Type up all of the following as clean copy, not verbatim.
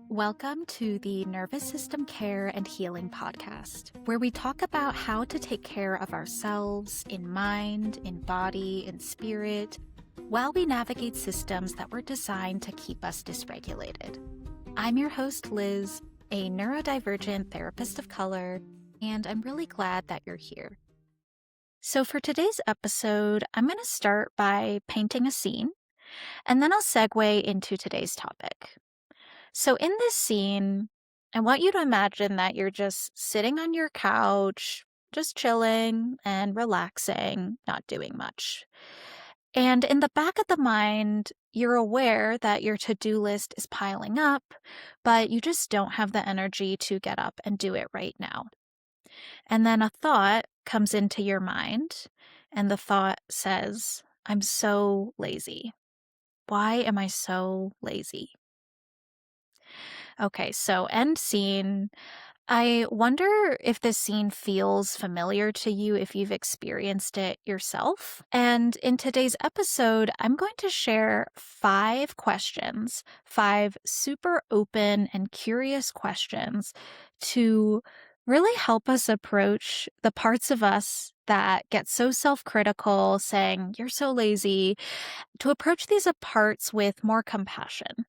Welcome to the Nervous System Care and Healing Podcast, where we talk about how to take care of ourselves in mind, in body, in spirit, while we navigate systems that were designed to keep us dysregulated. I'm your host, Liz, a neurodivergent therapist of color, and I'm really glad that you're here. So for today's episode, I'm going to start by painting a scene, and then I'll segue into today's topic. So in this scene, I want you to imagine that you're just sitting on your couch, just chilling and relaxing, not doing much. And in the back of the mind, you're aware that your to-do list is piling up, but you just don't have the energy to get up and do it right now. And then a thought comes into your mind, and the thought says, I'm so lazy. Why am I so lazy? Okay, so end scene. I wonder if this scene feels familiar to you if you've experienced it yourself. And in today's episode, I'm going to share 5 questions, 5 super open and curious questions to really help us approach the parts of us that get so self-critical, saying, you're so lazy, to approach these parts with more compassion.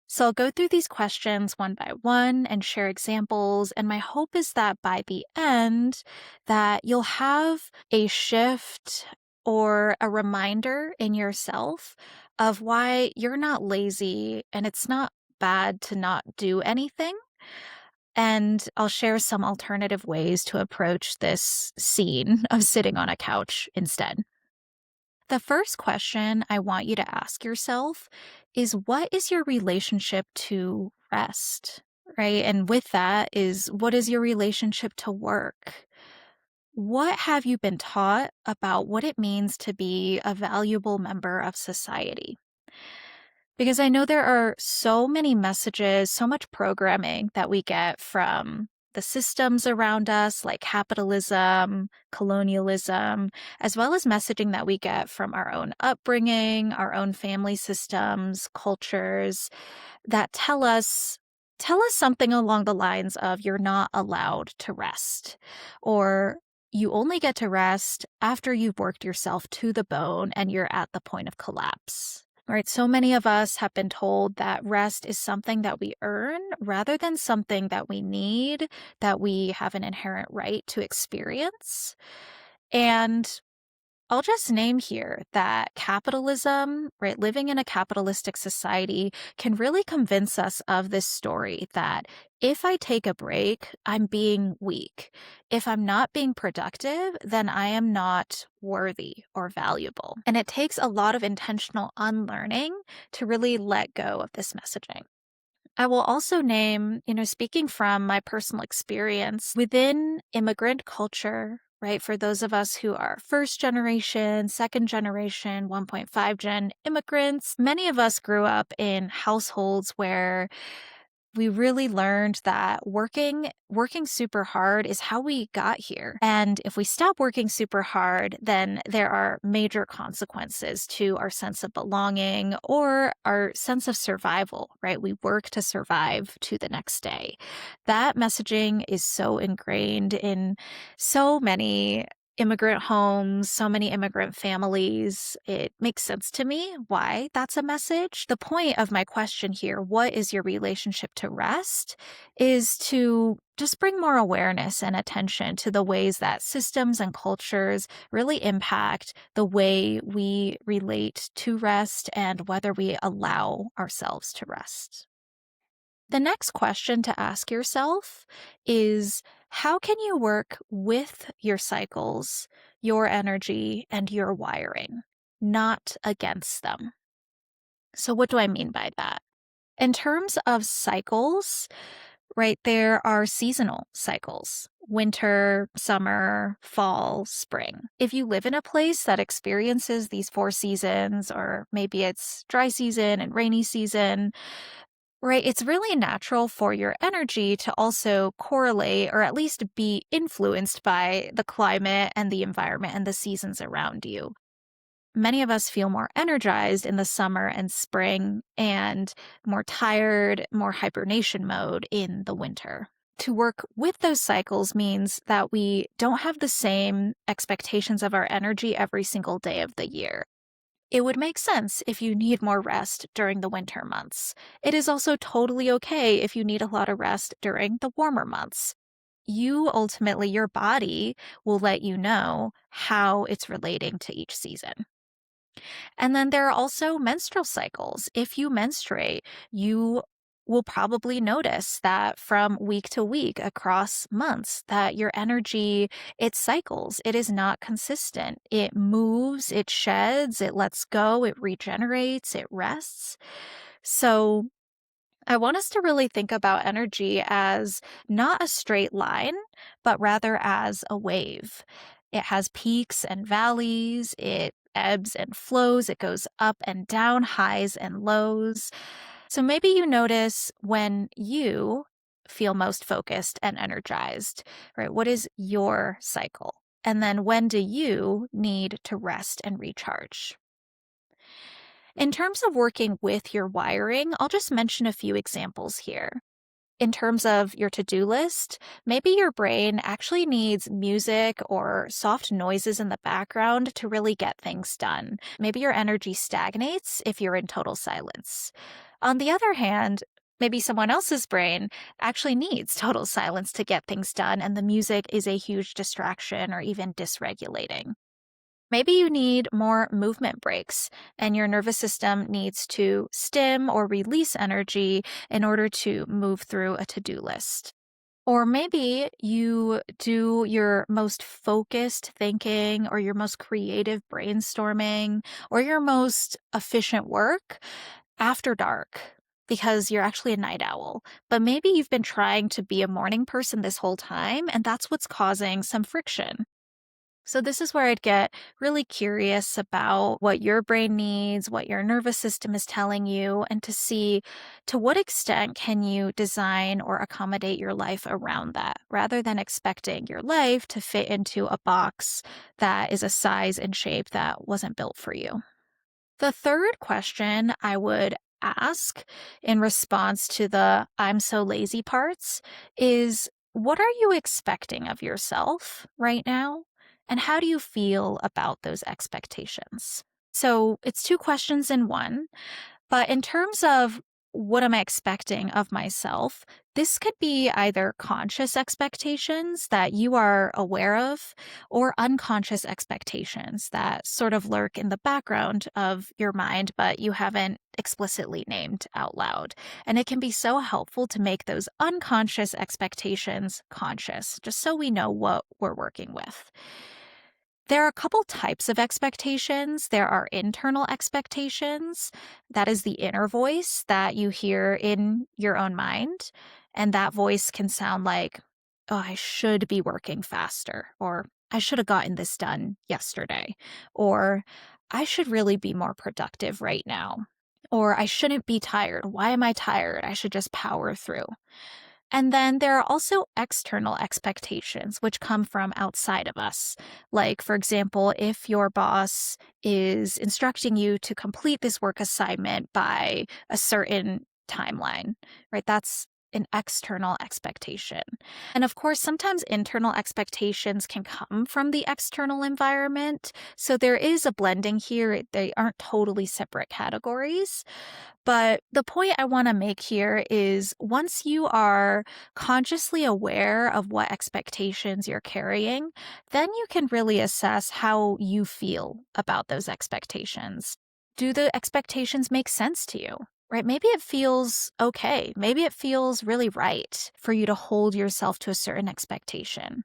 So I'll go through these questions one by one and share examples, and my hope is that by the end that you'll have a shift or a reminder in yourself of why you're not lazy and it's not bad to not do anything. And I'll share some alternative ways to approach this scene of sitting on a couch instead. The first question I want you to ask yourself is, what is your relationship to rest, right? And with that is, what is your relationship to work? What have you been taught about what it means to be a valuable member of society? Because I know there are so many messages, so much programming that we get from the systems around us, like capitalism, colonialism, as well as messaging that we get from our own upbringing, our own family systems, cultures, that tell us something along the lines of you're not allowed to rest, or you only get to rest after you've worked yourself to the bone and you're at the point of collapse. Right, so many of us have been told that rest is something that we earn rather than something that we need, that we have an inherent right to experience. And I'll just name here that capitalism, right, living in a capitalistic society can really convince us of this story that if I take a break, I'm being weak. If I'm not being productive, then I am not worthy or valuable. And it takes a lot of intentional unlearning to really let go of this messaging. I will also name, speaking from my personal experience within immigrant culture, right? For those of us who are first generation, second generation, 1.5 gen immigrants, many of us grew up in households where we really learned that working super hard is how we got here. And if we stop working super hard, then there are major consequences to our sense of belonging or our sense of survival, right? We work to survive to the next day. That messaging is so ingrained in so many immigrant homes, so many immigrant families. It makes sense to me why that's a message. The point of my question here, what is your relationship to rest, is to just bring more awareness and attention to the ways that systems and cultures really impact the way we relate to rest and whether we allow ourselves to rest. The next question to ask yourself is, how can you work with your cycles, your energy, and your wiring, not against them? So what do I mean by that? In terms of cycles, right, there are seasonal cycles: winter, summer, fall, spring. If you live in a place that experiences these 4 seasons, or maybe it's dry season and rainy season, right, it's really natural for your energy to also correlate or at least be influenced by the climate and the environment and the seasons around you. many of us feel more energized in the summer and spring and more tired, more hibernation mode in the winter. To work with those cycles means that we don't have the same expectations of our energy every single day of the year. It would make sense if you need more rest during the winter months. It is also totally okay if you need a lot of rest during the warmer months. Ultimately, your body will let you know how it's relating to each season. And then there are also menstrual cycles. If you menstruate, you will probably notice that from week to week across months that your energy, it cycles. It is not consistent. It moves, it sheds, it lets go, it regenerates, it rests. So I want us to really think about energy as not a straight line, but rather as a wave. It has peaks and valleys, it ebbs and flows, it goes up and down, highs and lows. So maybe you notice when you feel most focused and energized, right? What is your cycle? And then when do you need to rest and recharge? In terms of working with your wiring, I'll just mention a few examples here. In terms of your to-do list, maybe your brain actually needs music or soft noises in the background to really get things done. Maybe your energy stagnates if you're in total silence. On the other hand, maybe someone else's brain actually needs total silence to get things done, and the music is a huge distraction or even dysregulating. Maybe you need more movement breaks, and your nervous system needs to stim or release energy in order to move through a to-do list. Or maybe you do your most focused thinking or your most creative brainstorming or your most efficient work after dark because you're actually a night owl. But maybe you've been trying to be a morning person this whole time, and that's what's causing some friction. So, this is where I'd get really curious about what your brain needs, what your nervous system is telling you, and to see to what extent can you design or accommodate your life around that, rather than expecting your life to fit into a box that is a size and shape that wasn't built for you. The third question I would ask in response to the I'm so lazy parts is what are you expecting of yourself right now? And how do you feel about those expectations? So it's two questions in one. But in terms of what am I expecting of myself, this could be either conscious expectations that you are aware of or unconscious expectations that sort of lurk in the background of your mind, but you haven't explicitly named out loud. And it can be so helpful to make those unconscious expectations conscious, just so we know what we're working with. There are a couple types of expectations. There are internal expectations. That is the inner voice that you hear in your own mind. And that voice can sound like, oh, I should be working faster, or I should have gotten this done yesterday, or I should really be more productive right now, or I shouldn't be tired. Why am I tired? I should just power through. And then there are also external expectations, which come from outside of us. Like, for example, if your boss is instructing you to complete this work assignment by a certain timeline, right? That's an external expectation. And of course, sometimes internal expectations can come from the external environment. So there is a blending here. They aren't totally separate categories. But the point I want to make here is once you are consciously aware of what expectations you're carrying, then you can really assess how you feel about those expectations. Do the expectations make sense to you? Right? Maybe it feels okay. Maybe it feels really right for you to hold yourself to a certain expectation.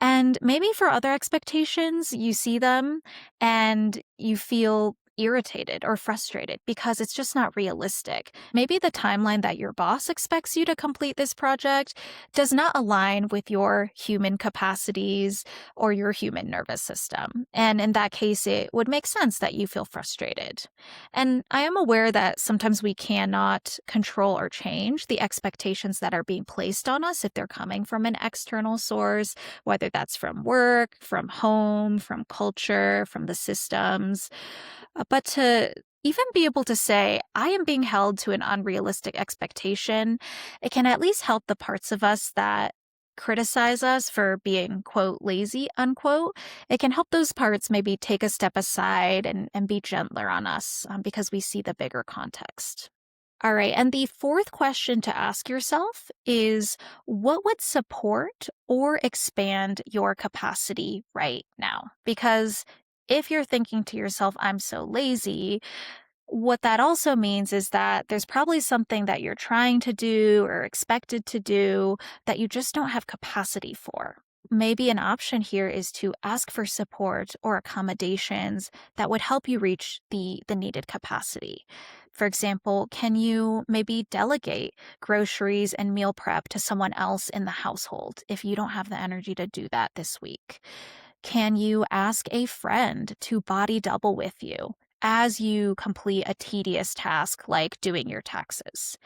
And maybe for other expectations, you see them and you feel irritated or frustrated because it's just not realistic. Maybe the timeline that your boss expects you to complete this project does not align with your human capacities or your human nervous system. And in that case, it would make sense that you feel frustrated. And I am aware that sometimes we cannot control or change the expectations that are being placed on us if they're coming from an external source, whether that's from work, from home, from culture, from the systems. But to even be able to say, I am being held to an unrealistic expectation, it can at least help the parts of us that criticize us for being, quote, lazy, unquote. It can help those parts maybe take a step aside and be gentler on us because we see the bigger context. All right. And the fourth question to ask yourself is what would support or expand your capacity right now? Because if you're thinking to yourself, I'm so lazy, what that also means is that there's probably something that you're trying to do or expected to do that you just don't have capacity for. Maybe an option here is to ask for support or accommodations that would help you reach the needed capacity. For example, can you maybe delegate groceries and meal prep to someone else in the household if you don't have the energy to do that this week? Can you ask a friend to body double with you as you complete a tedious task like doing your taxes?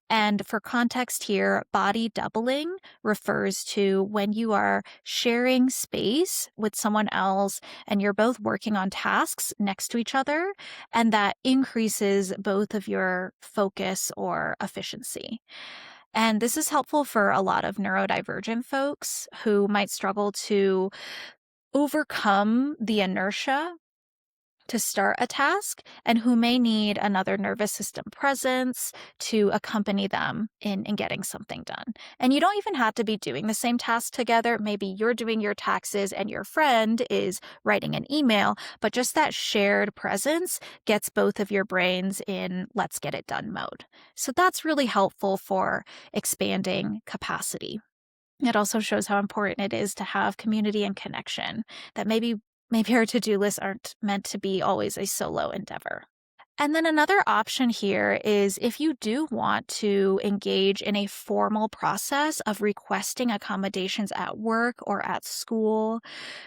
And for context here, body doubling refers to when you are sharing space with someone else and you're both working on tasks next to each other, and that increases both of your focus or efficiency. And this is helpful for a lot of neurodivergent folks who might struggle to overcome the inertia to start a task and who may need another nervous system presence to accompany them in getting something done. And you don't even have to be doing the same task together. Maybe you're doing your taxes and your friend is writing an email, but just that shared presence gets both of your brains in let's get it done mode. So that's really helpful for expanding capacity. It also shows how important it is to have community and connection, that maybe our to-do lists aren't meant to be always a solo endeavor. And then another option here is if you do want to engage in a formal process of requesting accommodations at work or at school,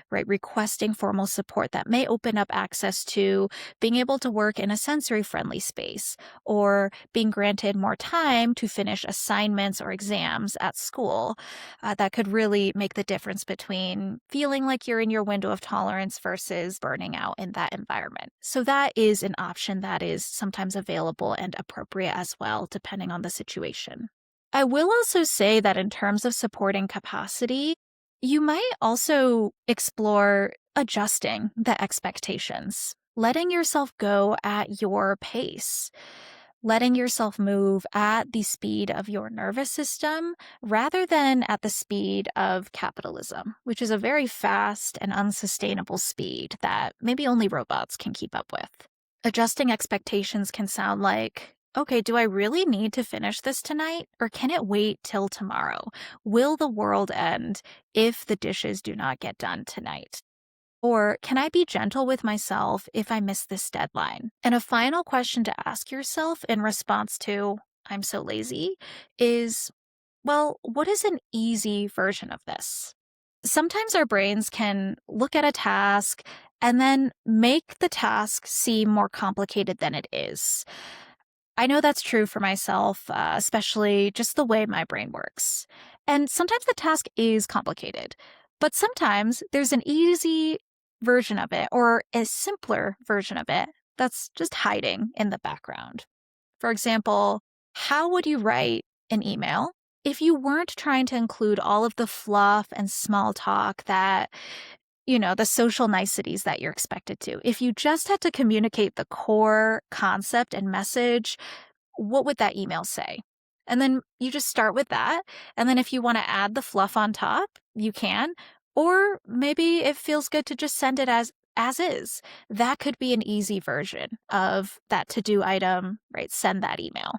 right? Requesting formal support that may open up access to being able to work in a sensory friendly space or being granted more time to finish assignments or exams at school. That could really make the difference between feeling like you're in your window of tolerance versus burning out in that environment. So that is an option that is sometimes available and appropriate as well, depending on the situation. I will also say that in terms of supporting capacity, you might also explore adjusting the expectations, letting yourself go at your pace, letting yourself move at the speed of your nervous system rather than at the speed of capitalism, which is a very fast and unsustainable speed that maybe only robots can keep up with. Adjusting expectations can sound like, okay, do I really need to finish this tonight or can it wait till tomorrow? Will the world end if the dishes do not get done tonight? Or can I be gentle with myself if I miss this deadline? And a final question to ask yourself in response to, I'm so lazy, is, well, what is an easy version of this? Sometimes our brains can look at a task and then make the task seem more complicated than it is. I know that's true for myself, especially just the way my brain works. And sometimes the task is complicated, but sometimes there's an easy version of it or a simpler version of it that's just hiding in the background. For example, how would you write an email if you weren't trying to include all of the fluff and small talk that, the social niceties that you're expected to? If you just had to communicate the core concept and message, what would that email say? And then you just start with that. And then if you want to add the fluff on top, you can. Or maybe it feels good to just send it as is. That could be an easy version of that to-do item, right? Send that email.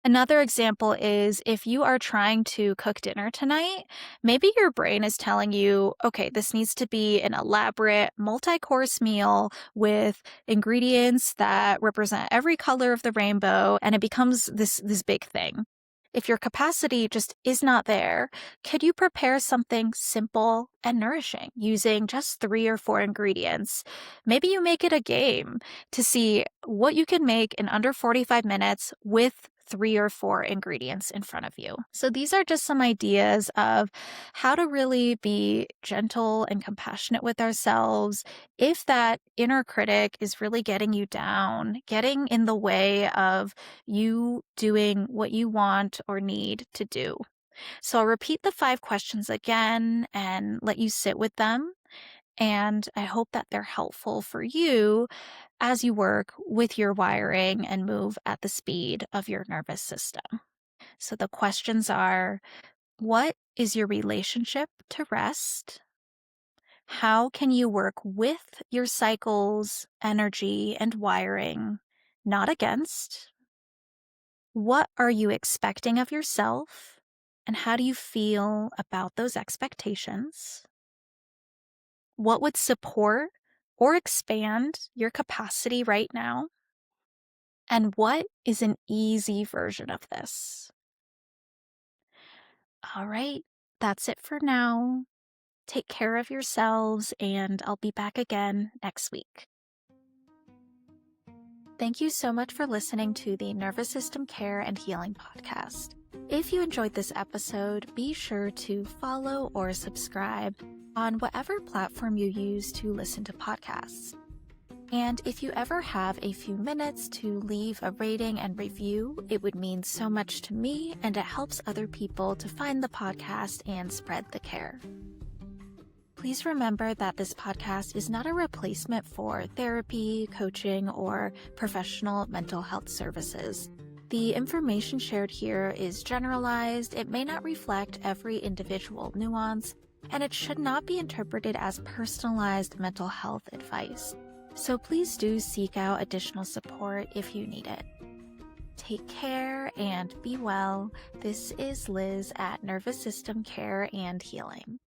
Another example is if you are trying to cook dinner tonight, maybe your brain is telling you, okay, this needs to be an elaborate multi-course meal with ingredients that represent every color of the rainbow, and it becomes this big thing. If your capacity just is not there, could you prepare something simple and nourishing using just 3 or 4 ingredients? Maybe you make it a game to see what you can make in under 45 minutes with 3 or 4 ingredients in front of you. So these are just some ideas of how to really be gentle and compassionate with ourselves if that inner critic is really getting you down, getting in the way of you doing what you want or need to do. So I'll repeat the 5 questions again and let you sit with them. And I hope that they're helpful for you as you work with your wiring and move at the speed of your nervous system. So the questions are: what is your relationship to rest? How can you work with your cycles, energy, and wiring, not against? What are you expecting of yourself? And how do you feel about those expectations? What would support or expand your capacity right now? And what is an easy version of this? All right, that's it for now. Take care of yourselves, and I'll be back again next week. Thank you so much for listening to the Nervous System Care and Healing Podcast. If you enjoyed this episode, be sure to follow or subscribe on whatever platform you use to listen to podcasts. And if you ever have a few minutes to leave a rating and review, it would mean so much to me, and it helps other people to find the podcast and spread the care. Please remember that this podcast is not a replacement for therapy, coaching, or professional mental health services. The information shared here is generalized, it may not reflect every individual nuance, and it should not be interpreted as personalized mental health advice. So please do seek out additional support if you need it. Take care and be well. This is Liz at Nervous System Care and Healing.